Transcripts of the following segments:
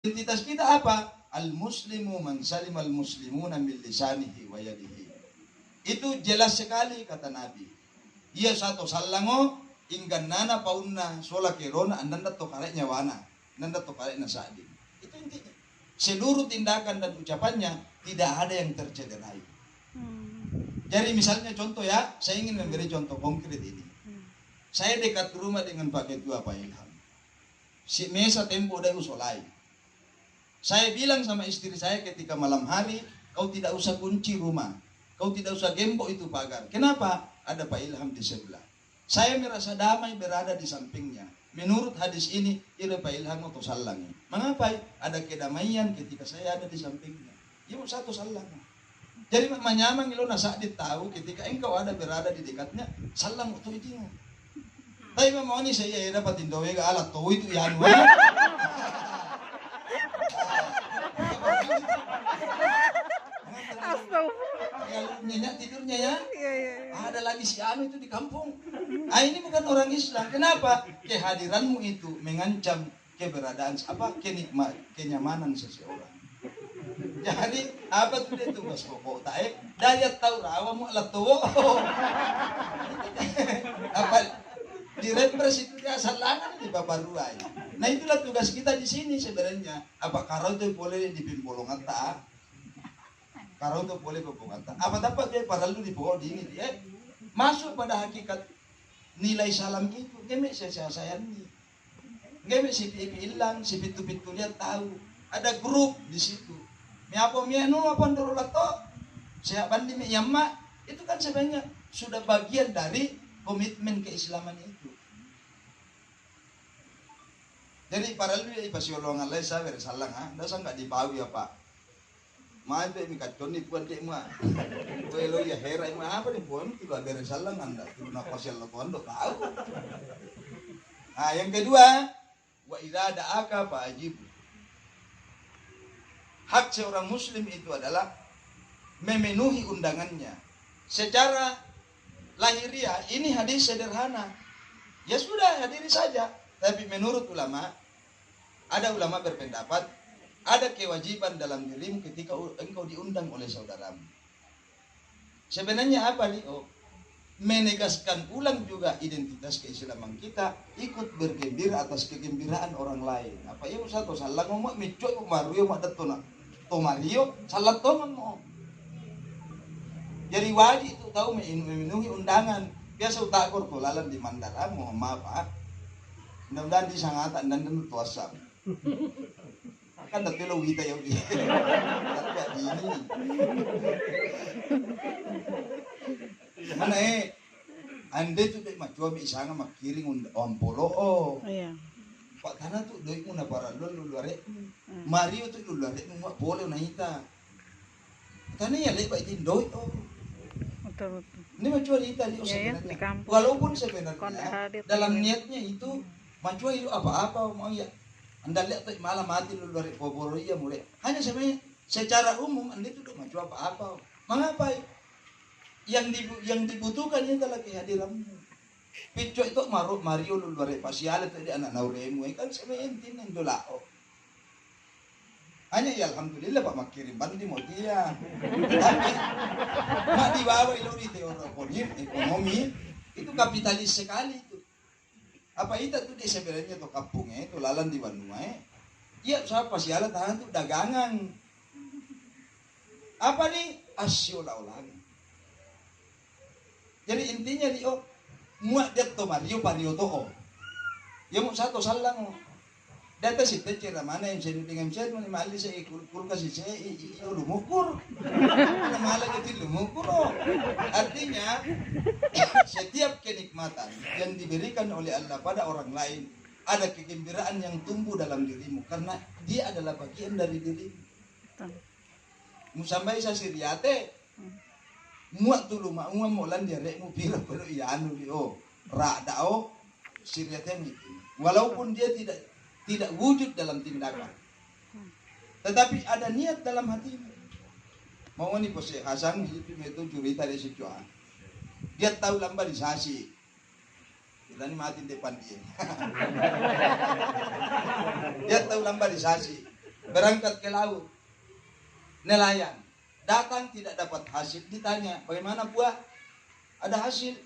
Identitas kita apa? Al-muslimu man salimal muslimuna min lisanihi wa yadihi. Itu jelas sekali kata Nabi. Ia satu salango inggan nana paunna sola kerona andanda to kare nyawana, nanda to kare nasadi. Itu intinya. Seluruh tindakan dan ucapannya tidak ada yang tercederai. Jadi misalnya contoh ya, saya ingin memberi contoh konkret ini. Saya dekat rumah dengan Pak Ketua Pak Ilham. Si mesa tempo udah usolai. Saya bilang sama istri saya ketika malam hari, kau tidak usah kunci rumah. Kau tidak usah gembok itu pagar. Kenapa? Ada Pak Ilham di sebelah. Saya merasa damai berada di sampingnya. Menurut hadis ini, itu Pak Ilham atau salangi. Mengapa? Ada kedamaian ketika saya ada di sampingnya. Ibu satu salang. Jadi menyamang ilo nasa tahu ketika engkau ada berada di dekatnya, salang itu itu. Tapi mau ni saya dapat indowe ke alat tuh itu ya. Nyenyak tidurnya ya. Ada lagi si Anu itu di kampung. Ini bukan orang Islam. Kenapa? Kehadiranmu itu mengancam keberadaan kenyamanan seseorang. Jadi apa tuh dia tugas pokok tae? Daya tahu rawamu alat tuwo. Apa direpres itu dia salangan di Babaruai. Nah itulah tugas kita di sini sebenarnya. Apa karau itu boleh dipimbolongan tak? Karau itu boleh pimbolongan tak? Apa dapat dia padahal itu dibawa di ini dia masuk pada hakikat nilai salam itu. Gemek saya ni. Gemek si hilang, si pitu-pitu dia tahu. Ada grup di situ. Miapo mianu apa ndorolato? Siap bandi mi yamma. Itu kan sebenarnya sudah bagian dari komitmen keislaman itu. Jadi para lu ya pasiolongan lai sa bersalang ha, dasa enggak dibawi apa. Mabe mi kaconi puan de ma. Welo ya hera ma apa ni puan itu ada bersalang anda. Itu napa sel puan do tahu. Nah, yang kedua, wa idza da'aka fa ajib. Hak seorang muslim itu adalah memenuhi undangannya. Secara lahiriah ini hadis sederhana. Ya sudah hadiri saja. Tapi menurut ulama, ada ulama berpendapat ada kewajiban dalam dirimu ketika engkau diundang oleh saudaramu. Sebenarnya apa nih? Menegaskan ulang juga identitas keislaman kita, ikut bergembira atas kegembiraan orang lain. Apa ya usah to salah ngomong micoy mario mak datona. To mario salah tongan mo. Jadi wajib itu tahu memenuhi undangan. Biasa utakor kolalan di Mandala, mohon maaf ah. Mudah-mudahan di sangatan dan tuasam. Kan datilo kita yang dia. Tapi di ini. Mana ande tu dek macam isanga makiring ompolo oh. Iya. Pak tanah tu doi muna para lulu luare. Mario tu lulu luare mu boleh nahita. Tanah ya lebat itu doi oh. Betul. Ini macam itu sebenarnya. Walaupun sebenarnya dalam niatnya itu macam itu apa-apa mau ya. Anda lihat tuh malam mati lu dari poboro iya mulai. Hanya sebenarnya secara umum anda itu macam apa-apa. Mengapa? Yang dibutuhkan itu adalah kehadiranmu. Pico itu Mario lu dari pasial tadi anak nauremu kan sebenarnya intinya dolao. Hanya ya alhamdulillah Pak makirim bandi mau dia. Tapi mak di bawah itu teori ekonomi itu kapitalis sekali itu. Apa itu tuh di sebenarnya tuh kampungnya itu lalan di Bandung iya siapa sih alat tahan tuh dagangan. Apa nih asyula ulang. Jadi intinya di muat dia tuh Mario to ya mau satu salang data si tecer mana yang saya dengan saya mali saya kulkas saya lumukur malah gitu lumukur artinya setiap kenikmatan yang diberikan oleh Allah pada orang lain ada kegembiraan yang tumbuh dalam dirimu karena dia adalah bagian dari dirimu. Musambai sa siriate muat tulu ma molan dia rek mu pira pero ianu dio ra dao siriate itu walaupun dia tidak wujud dalam tindakan. Tetapi ada niat dalam hatinya. Mau ni po si Hasan itu cerita dari si Johan. Dia tahu lambarisasi. Kita ni mati depan dia. Dia tahu lambarisasi. berangkat ke laut, nelayan, datang tidak dapat hasil, ditanya, bagaimana buah? Ada hasil?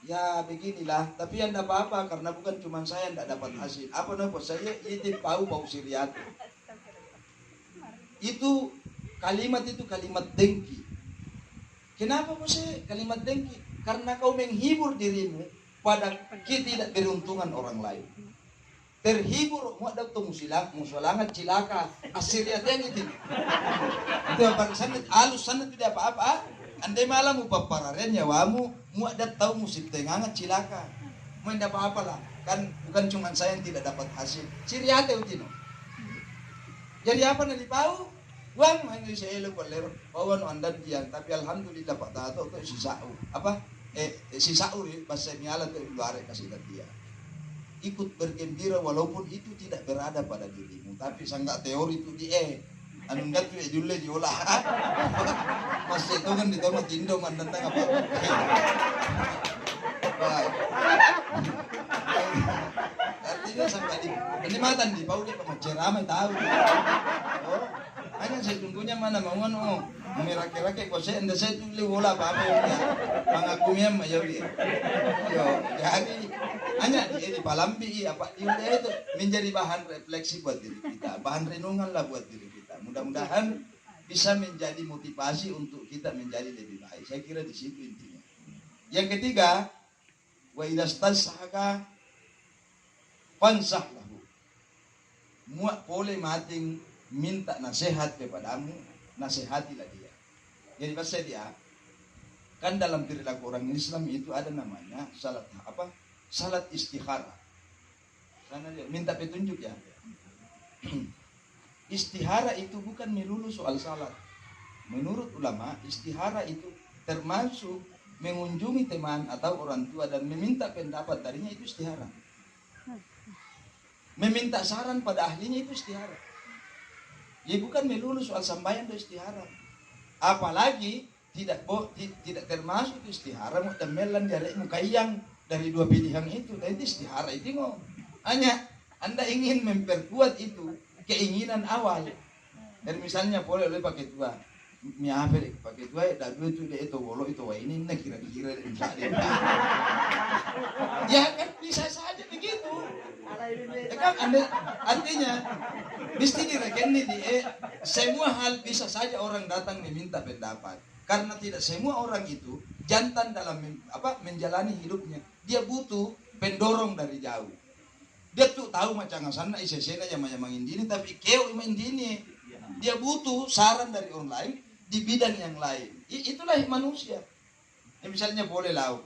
Ya beginilah, tapi yang tidak apa-apa karena bukan cuma saya yang tidak dapat hasil. Apa nama saya? Itu bau siriat. Itu kalimat dengki. Kenapa saya kalimat dengki? Karena kau menghibur dirimu pada ketidakberuntungan orang lain. Terhibur mau ada musulangan cilaka asiriat yang itu. Itu apa sana alus sana tidak apa-apa. Andai malam mu papararen nyawamu mu ada tahu musik tengangat cilaka. Mu tidak apa-apa lah. Kan bukan cuma saya yang tidak dapat hasil. Siriate utino. Jadi apa nanti tahu? Uang main di saya lupa lero. Bawa no andan diang. Tapi alhamdulillah Pak Tato itu sisau. Apa? Sisau bahasa miala itu luar kasih dia. Ikut bergembira walaupun itu tidak berada pada dirimu. Tapi sanggak teori itu di anu enggak tuh dulu diolah. Mas itu kan di tomat Indo mandan tang apa. Baik. Artinya sampai di penikmatan di bau dia pemaceramai tahu. Oh, hanya saya tunggunya mana mau anu. Merake-rake kok saya enda saya tuh bola apa ya. Mengakunya mayawi. Yo, jadi hanya di palambi apa itu menjadi bahan refleksi buat diri kita, bahan renungan lah buat diri kita. Mudah-mudahan bisa menjadi motivasi untuk kita menjadi lebih baik. Saya kira di situ intinya. Yang ketiga, wa idastasaka fansah lahu. Muak boleh mating minta nasihat kepadamu, nasihatilah dia. Jadi bahasa dia kan dalam perilaku orang Islam itu ada namanya salat apa? Salat istikharah. Karena dia minta petunjuk ya. Istihara itu bukan melulu soal salat. Menurut ulama, istihara itu termasuk mengunjungi teman atau orang tua dan meminta pendapat darinya, itu istihara. Meminta saran pada ahlinya itu istihara. Ya bukan melulu soal sambayan itu istihara. Apalagi tidak termasuk istihara mau temelan dari mukayang dari dua pilihan itu. Dan itu istihara itu hanya Anda ingin memperkuat itu keinginan awal. Dan misalnya boleh pakai tua. Miapel pakai tua ada dua itu dia itu bolo itu wah ini nak kira-kira ya kan bisa saja begitu. Ya kan artinya mesti direkeni semua hal bisa saja orang datang meminta pendapat karena tidak semua orang itu jantan dalam menjalani hidupnya. Dia butuh pendorong dari jauh. Dia tuh tahu macam sana isesena yang indini tapi keo indini. Dia butuh saran dari orang lain di bidang yang lain. Itulah manusia. Misalnya boleh lau.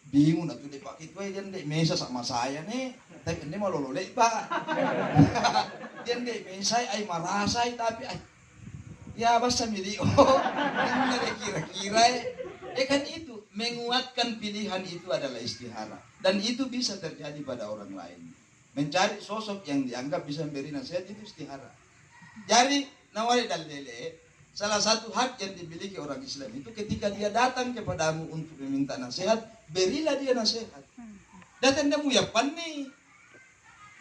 Bingung atau dipakai itu dia ndek mesa sama saya nih. Tapi ini mau lololek pak. Dia ndek mesa ay marasai tapi ya basta milih. Oh, ini kira-kira kan itu menguatkan pilihan itu adalah istihara dan itu bisa terjadi pada orang lain. Mencari sosok yang dianggap bisa memberi nasihat itu istihara. Jadi nawari dalile salah satu hak yang dimiliki orang Islam itu ketika dia datang kepadamu untuk meminta nasihat, berilah dia nasihat. Datang dia ya pani.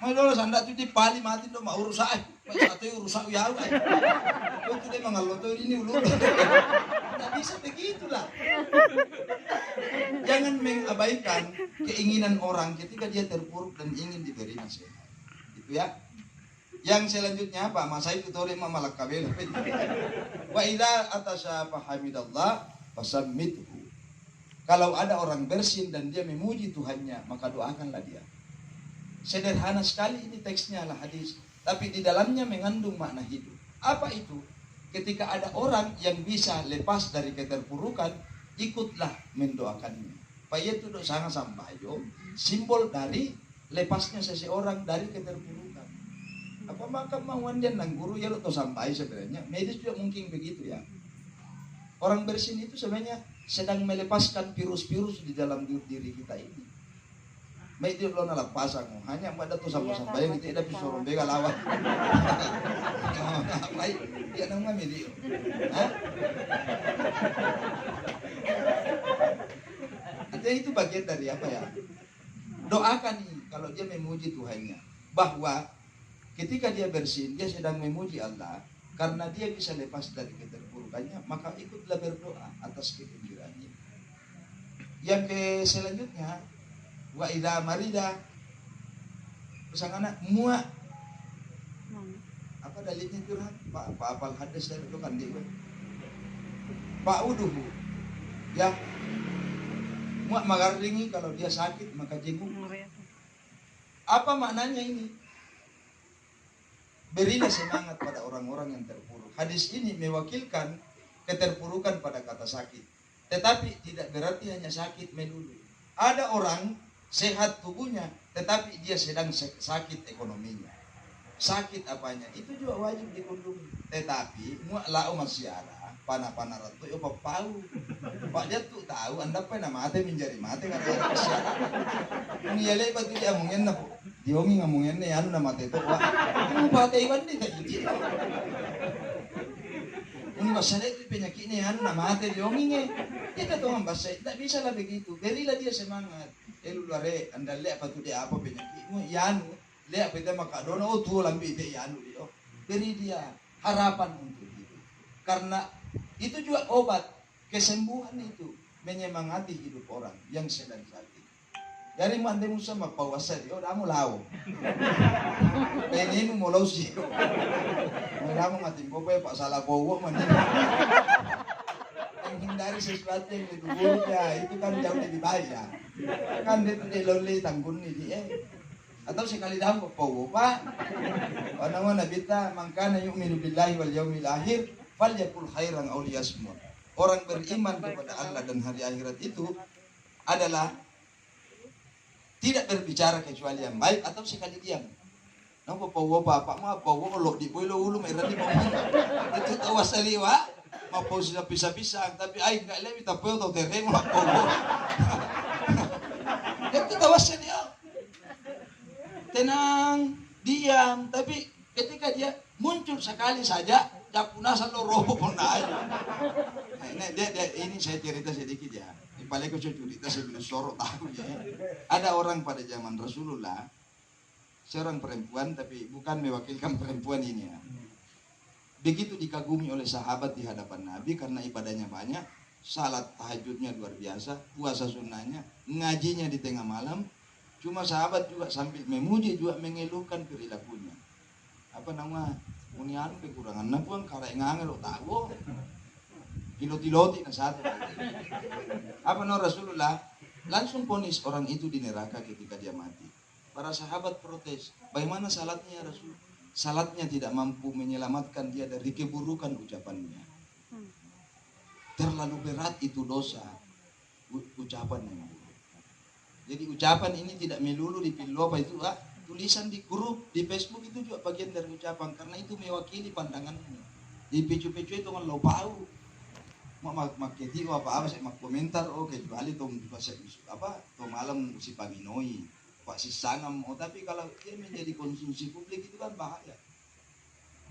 Mau dulu sanda tu di pali mati do mau rusak. Atau rusak ya. Itu dia mangaloto ini ulur. Tidak bisa begitulah. Jangan mengabaikan keinginan orang ketika dia terpuruk dan ingin diberi nasihat. Itu ya. Yang selanjutnya apa? Masa itu tore mamalak kabel. Wa idza atasya fahamidallah fasammithu. Kalau ada orang bersin dan dia memuji Tuhannya, maka doakanlah dia. Sederhana sekali ini teksnya lah hadis, tapi di dalamnya mengandung makna hidup. Apa itu? Ketika ada orang yang bisa lepas dari keterpurukan, ikutlah mendoakannya. Payetu do sangat sambayo, simbol dari lepasnya seseorang dari keterpurukan. Apa maka mauan dia nang guru ya lo to sampai sebenarnya. Medis juga mungkin begitu ya. Orang bersin itu sebenarnya sedang melepaskan virus-virus di dalam diri kita ini. Medis lo nalak pasang, hanya pada to sampai yang tidak bisa rombega lawan. Baik, dia nang medis. Artinya itu bagian dari apa ya? Doakan kalau dia memuji Tuhannya bahwa Ketika dia bersin, dia sedang memuji Allah karena dia bisa lepas dari keterpurukannya, maka ikutlah berdoa atas kegembiraannya. Yang ke selanjutnya, wa idza marida, anak muak. Apa dalilnya curhat? Pak apal hadis dari itu kan dia. Pak uduhu, ya muak magaringi kalau dia sakit maka jenguk. Apa maknanya ini? Berilah semangat pada orang-orang yang terpuruk. Hadis ini mewakilkan keterpurukan pada kata sakit. Tetapi tidak berarti hanya sakit melulu. Ada orang sehat tubuhnya, tetapi dia sedang sakit ekonominya. Sakit apanya? Itu juga wajib dikunjungi. Tetapi mu'la'u masyara, panah-panah ratu, ya pau. Pak dia tuh tahu, anda pernah mati menjadi mati karena ada masyara. Mengialai batu dia mungkin na po. Diongi ngomongin na yan na mati ito. Kung pakai iwan di tayo. Kung masyara itu penyakit na yan na mati diongi nga. Ito to ang basa. Tidak bisa lah begitu. Berilah dia semangat. Lulare, anda lihat apa tuh dia apa penyakit. Yan. Lihat kita makadono tuh lambi dia yanu dia. Beri dia harapan untuk hidup. Karena itu juga obat kesembuhan itu menyemangati hidup orang yang sedang sakit. Dari mande musa mapawasa dia, amo lao. Pengen mo law siyo. Wala mo mating ko pa pa salah kowo man. Menghindari sesuatu yang didugul niya, itu kan jauh lebih bahaya. Kan dito di lonely tanggun ni dia. Atau sekali dalam papawo pa. Ano nga nabita, mangkana yu'minu billahi wal yaumil akhir, falyakul khairan aw liyasmut. Orang beriman kepada Allah dan hari akhirat itu adalah tidak berbicara kecuali yang baik atau sekali diam. Nang papawo pa, pak mo papawo lo di boy lo ulo may rani pa. Ito tawas saliwa, mapaw sila pisa-pisa, tapi ay enggak lewi tapo to terreno papawo. Ito tawas saliwa. Tenang, diam, tapi ketika dia muncul sekali saja, japunasan lo robo pun naik. Ini saya cerita sedikit ya. Di balik ko cerita sebelum sorot tahu ya. Ada orang pada zaman Rasulullah, seorang perempuan tapi bukan mewakilkan perempuan ini ya. Begitu dikagumi oleh sahabat di hadapan Nabi karena ibadahnya banyak, salat tahajudnya luar biasa, puasa sunnahnya, ngajinya di tengah malam. Cuma sahabat juga sambil memuji juga mengeluhkan perilakunya. Apa nama? Munian kekurangan na puang karek ngangel lo tahu. Pilot-piloti na satu. Apa no Rasulullah langsung ponis orang itu di neraka ketika dia mati. Para sahabat protes, bagaimana salatnya ya Rasul? Salatnya tidak mampu menyelamatkan dia dari keburukan ucapannya. Terlalu berat itu dosa ucapannya. Jadi ucapan ini tidak melulu dipilih apa itu tulisan di grup di Facebook itu juga bagian dari ucapan karena itu mewakili pandanganmu. Di pecu-pecu itu kan lo tahu. Mak keti apa saya mak komentar kecuali tuh apa tuh malam si paginoi pak si sangam tapi kalau dia menjadi konsumsi publik itu kan bahaya.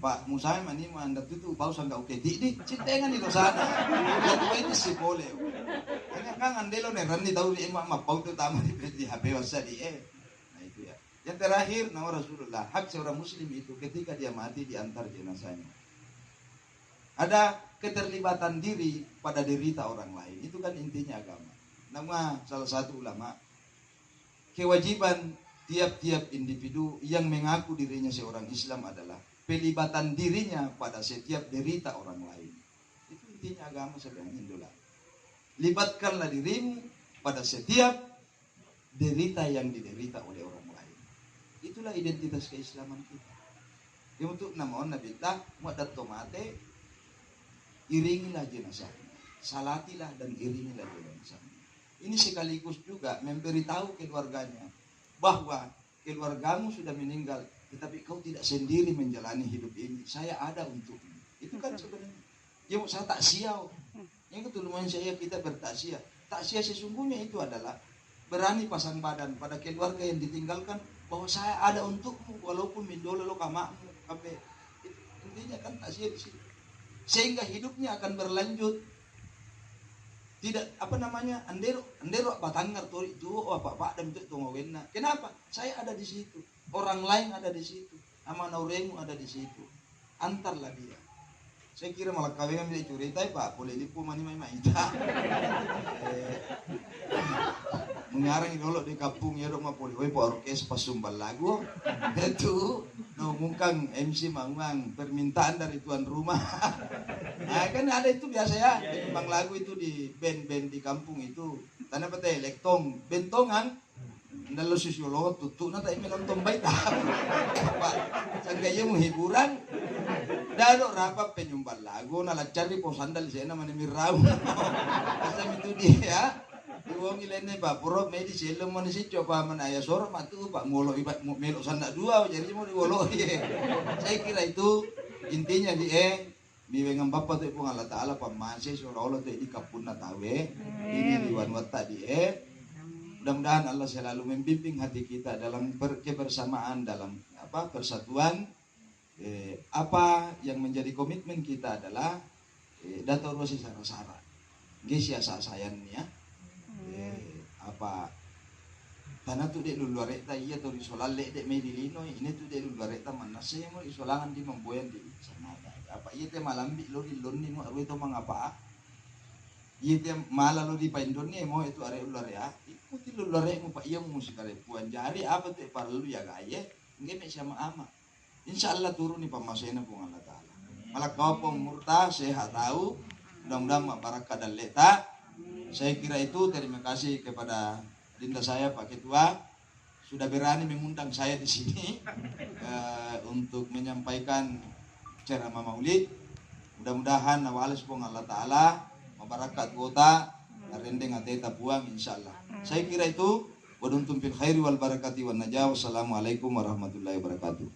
Pak Musa mani anda tuh bau sanggau keti di cintengan itu sana. Itu si boleh. Kan andelo neran di tahu di emak mapau itu tama di HP wasa di nah itu ya. Yang terakhir nama Rasulullah hak seorang muslim itu ketika dia mati diantar jenazahnya. Ada keterlibatan diri pada derita orang lain itu kan intinya agama. Nama salah satu ulama kewajiban tiap-tiap individu yang mengaku dirinya seorang Islam adalah pelibatan dirinya pada setiap derita orang lain. Itu intinya agama sebenarnya itulah. Libatkanlah dirimu pada setiap derita yang diderita oleh orang lain. Itulah identitas keislaman kita. Yang untuk namun Nabi ta muadat tomate iringilah jenazahnya. Salatilah dan iringilah jenazahnya. Ini sekaligus juga memberitahu keluarganya bahwa keluargamu sudah meninggal, tetapi kau tidak sendiri menjalani hidup ini. Saya ada untukmu. Itu kan sebenarnya. Ya saya tak siau. Yang ketuluman saya kita bertakziah. Takziah sesungguhnya itu adalah berani pasang badan pada keluarga yang ditinggalkan bahwa saya ada untukmu walaupun mindolo lo kamakmu kape. Intinya kan takziah di situ. Sehingga hidupnya akan berlanjut. Tidak apa namanya andero batangar tori itu apa dan itu tungguinna. Kenapa? Saya ada di situ. Orang lain ada di situ. Amanah uremu ada di situ. Antarlah dia. Saya kira malah kawin bisa cerita Pak, boleh dipu mani mai maita. Mengarang dulu di kampung ya dok mah boleh orkes pas sumbal lagu. Itu ngungkang MC mangang permintaan dari tuan rumah. Nah kan ada itu biasa ya, penyumbang lagu itu di band-band di kampung itu. Tanah pete lektong, bentongan. Ndalo sosiolog tutu na tayo minonton bay Pak, sanggaya mo hiburan. Dado rapa penyumbal lagu na lacari po sandal siya naman ni Miraw. Asam itu dia. Iwong ilene ba puro medi selo mo ni sityo pa man aya soro matu Pak molo iba melo sanda dua jadi mo diwolo. Saya kira itu intinya biwengang bapak tu pun Allah Taala pamase seolah-olah tu di kapun na tawe. Ini liwan wata mudah-mudahan Allah selalu membimbing hati kita dalam kebersamaan, dalam persatuan. Apa yang menjadi komitmen kita adalah dator wasi sara-sara. Nggih sia sayannya. Tanah tu dek luar rekta iya tu disolale dek medilino ini tu dek luar rekta mana sih mau isolangan di memboyan di sana. Apa iya teh malam di lo di loni mau arwah itu mengapa? Iya teh malah lo di Paindon nih mau itu are luar ya. Ikuti luar rek mau pak iya mau sekali puan jari apa tuh perlu ya gaya. Nggak sama ama. Insya Allah turun nih pamasena pun Allah Taala. Malah kau pemurta sehat tahu. Mudah-mudahan barakah dan leta. Saya kira itu. Terima kasih kepada Dinda saya Pak Ketua sudah berani mengundang saya di sini untuk menyampaikan ceramah Maulid. Mudah-mudahan awalis pun Allah Taala membarakat kota rendeng ateta buang insyaallah. Saya kira itu. Waduntum fil khairi wal barakati wan najah. Wassalamualaikum warahmatullahi wabarakatuh.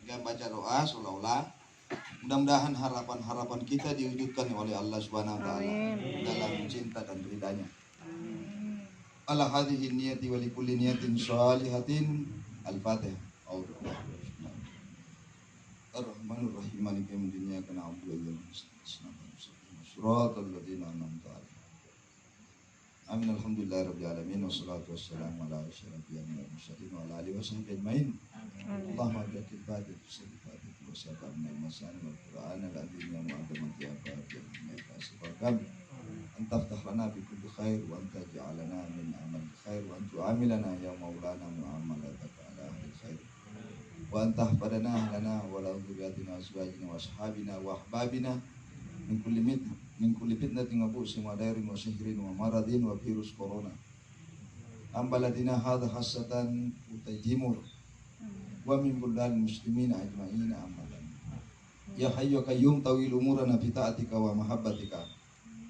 Saya baca doa seolah-olah mudah-mudahan harapan-harapan kita diwujudkan oleh Allah Subhanahu wa taala dalam cinta dan ridhanya. Ala hadhihi niyati wa likulli niyatin shalihatin. Al-Fatihah. Ar-Rahmanur Rahim maliki yaumiddin iyyaka na'budu wa iyyaka nasta'in. Suratal ladzina an'amta 'alaihim. Amin alhamdulillahi rabbil alamin wassalatu wassalamu ala asyrafil mursalin wa ala alihi washabbihi ajmain. Allahumma barik barik sifati wa sabarna masani wal qur'an al-azim ya mu'addamat ya barik ya kasifakam antaftah lana bi kulli khair wa anta ja'alana min amal khair wa anta amilana ya maulana mu'amalataka ala ahli khair wa anta padana lana wa la dhurriyyatina aswajina wa ashabina wa ahbabina min kulli fitnatin wa bu'sin wa dairin wa sihrin wa maradin wa virus corona. Ambaladina hadha hasatan utajimur wa min buldal muslimin ajma'ina amalan. Ya hayyu qayyum tawil umurana fi ta'atika wa mahabbatika.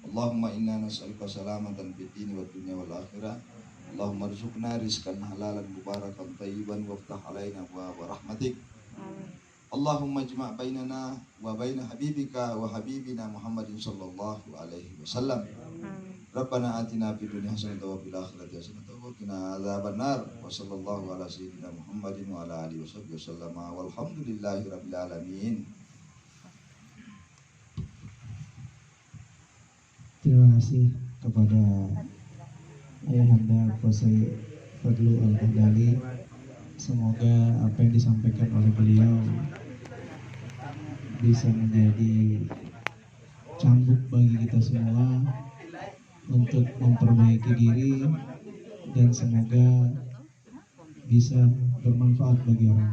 Allahumma inna nas'aluka salamatan fid dini wad dunya wal akhirah. Allahumma rizqna rizqan halalan mubarakan tayyiban waftah alaina wa rahmatik. Allahumma ijma' bainana wa baina habibika wa habibina Muhammadin sallallahu alaihi wasallam. Rabbana atina fid dunya hasanatan wa fil akhirati hasanatan wa qina adzabannar. Wa sallallahu ala sayyidina Muhammadin wa ala alihi wasallam. Walhamdulillahi rabbil alamin. Terima kasih kepada Ayahanda Qusay Fadlu Al-Ghazali. Semoga apa yang disampaikan oleh beliau bisa menjadi cambuk bagi kita semua untuk memperbaiki diri dan semoga bisa bermanfaat bagi orang lain.